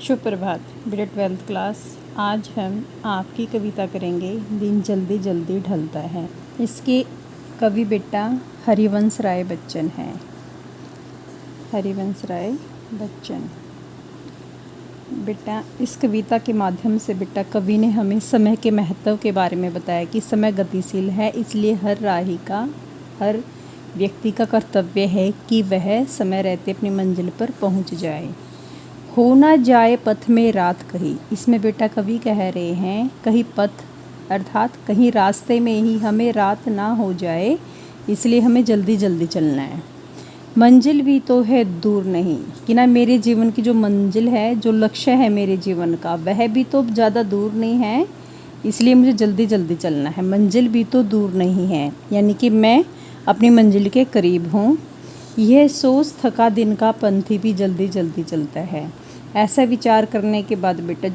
सुप्रभात बेटा 12th class. आज हम आपकी कविता करेंगे दिन जल्दी जल्दी ढलता है। इसके कवि बेटा हरिवंश राय बच्चन हैं। हरिवंश राय बच्चन बेटा इस कविता के माध्यम से बेटा कवि ने हमें समय के महत्व के बारे में बताया कि समय गतिशील है, इसलिए हर व्यक्ति का कर्तव्य है कि वह समय रहते अपनी मंजिल पर पहुंच जाए। हो ना जाए पथ में रात कहीं, इसमें बेटा कवि कह रहे हैं कहीं पथ अर्थात कहीं रास्ते में ही हमें रात ना हो जाए, इसलिए हमें जल्दी जल्दी चलना है। मंजिल भी तो है दूर नहीं कि ना, मेरे जीवन की जो मंजिल है, जो लक्ष्य है मेरे जीवन का, वह भी तो ज़्यादा दूर नहीं है, इसलिए मुझे जल्दी जल्दी चलना है। मंजिल भी तो दूर नहीं है, यानी कि मैं अपनी मंजिल के करीब हूँ। यह सोच थका दिन का पंथी भी जल्दी जल्दी चलता है। ऐसा विचार करने के बाद बेटा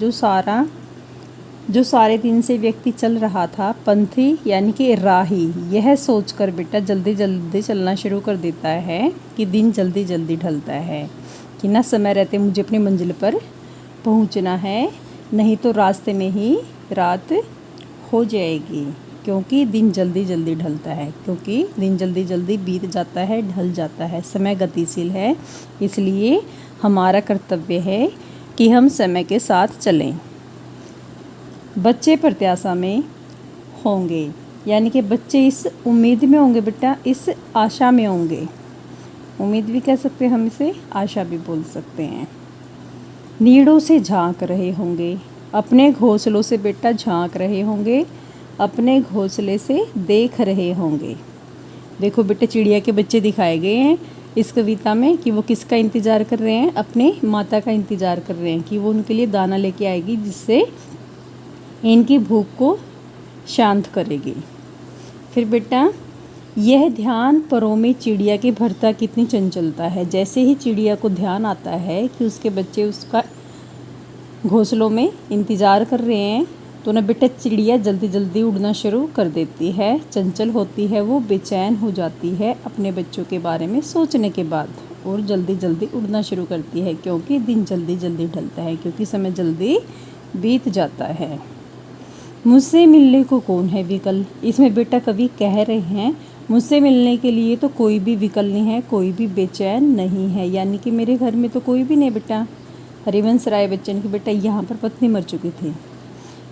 जो सारे दिन से व्यक्ति चल रहा था, पंथी यानी कि राही, यह सोचकर बेटा जल्दी जल्दी चलना शुरू कर देता है कि दिन जल्दी जल्दी ढलता है, कि ना समय रहते मुझे अपनी मंजिल पर पहुंचना है, नहीं तो रास्ते में ही रात हो जाएगी। क्योंकि दिन जल्दी जल्दी ढलता है, क्योंकि दिन जल्दी जल्दी बीत जाता है, ढल जाता है। समय गतिशील है, इसलिए हमारा कर्तव्य है कि हम समय के साथ चलें। बच्चे प्रत्याशा में होंगे, यानी कि बच्चे इस उम्मीद में होंगे बेटा, इस आशा में होंगे। उम्मीद भी कह सकते हैं हम इसे, आशा भी बोल सकते हैं। नीड़ों से झांक रहे होंगे, अपने घोंसलों से बेटा झांक रहे होंगे, अपने घोंसले से देख रहे होंगे। देखो बेटा चिड़िया के बच्चे दिखाए गए हैं इस कविता में कि वो किसका इंतज़ार कर रहे हैं, अपने माता का इंतज़ार कर रहे हैं कि वो उनके लिए दाना लेके आएगी, जिससे इनकी भूख को शांत करेगी। फिर बेटा यह ध्यान परों में चिड़िया की भरता कितनी चंचलता है। जैसे ही चिड़िया को ध्यान आता है कि उसके बच्चे उसका घोंसलों में इंतज़ार कर रहे हैं, तो ना बेटा चिड़िया जल्दी जल्दी उड़ना शुरू कर देती है। चंचल होती है, वो बेचैन हो जाती है अपने बच्चों के बारे में सोचने के बाद, और जल्दी जल्दी उड़ना शुरू करती है, क्योंकि दिन जल्दी जल्दी ढलता है, क्योंकि समय जल्दी बीत जाता है। मुझसे मिलने को कौन है विकल, इसमें बेटा कवि कह रहे हैं मुझसे मिलने के लिए तो कोई भी विकल नहीं है, कोई भी बेचैन नहीं है, यानी कि मेरे घर में तो कोई भी नहीं बेटा। हरिवंश राय बच्चन की बेटा यहाँ पर पत्नी मर चुकी थी।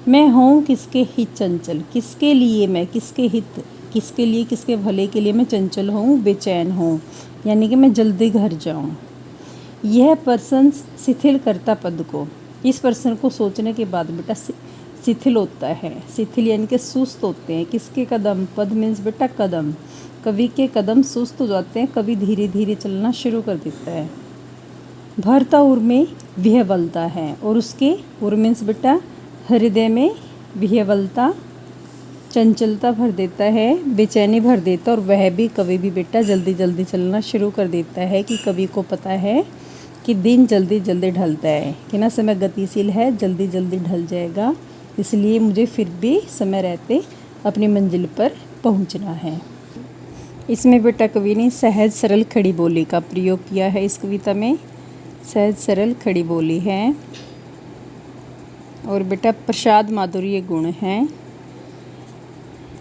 मैं हूँ किसके हित चंचल, किसके लिए मैं, किसके हित, किसके लिए, किसके भले के लिए मैं चंचल हूँ, बेचैन हूँ, यानी कि मैं जल्दी घर जाऊँ। यह पर्सन शिथिल करता पद को, इस पर्सन को सोचने के बाद बेटा शिथिल होता है। शिथिल यानी कि सुस्त होते हैं। किसके कदम, पद मीन्स बेटा कदम, कवि के कदम सुस्त हो जाते हैं, कवि धीरे धीरे चलना शुरू कर देता है। भरता उर में विह्वलता है, और उसके उर मीन्स बेटा हृदय में विह्वलता, चंचलता भर देता है, बेचैनी भर देता, और वह भी कवि भी बेटा जल्दी जल्दी चलना शुरू कर देता है कि कवि को पता है कि दिन जल्दी जल्दी ढलता है, कि ना समय गतिशील है, जल्दी जल्दी ढल जाएगा, इसलिए मुझे फिर भी समय रहते अपनी मंजिल पर पहुंचना है। इसमें बेटा कवि ने सहज सरल खड़ी बोली का प्रयोग किया है। इस कविता में सहज सरल खड़ी बोली है, और बेटा प्रसाद माधुर्य गुण हैं,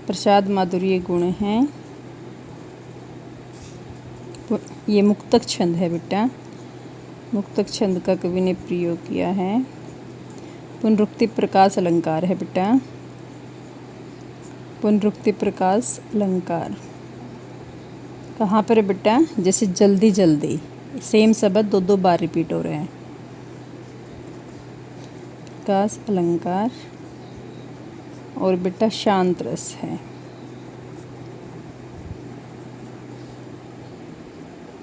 प्रसाद माधुर्य गुण हैं। ये मुक्तक छंद है बेटा, मुक्तक छंद का कवि ने प्रयोग किया है। पुनरुक्ति प्रकाश अलंकार है बेटा, पुनरुक्ति प्रकाश अलंकार कहाँ पर है बेटा, जैसे जल्दी जल्दी, सेम शब्द दो दो बार रिपीट हो रहे हैं। प्रकाश अलंकार, और बेटा शांत रस है।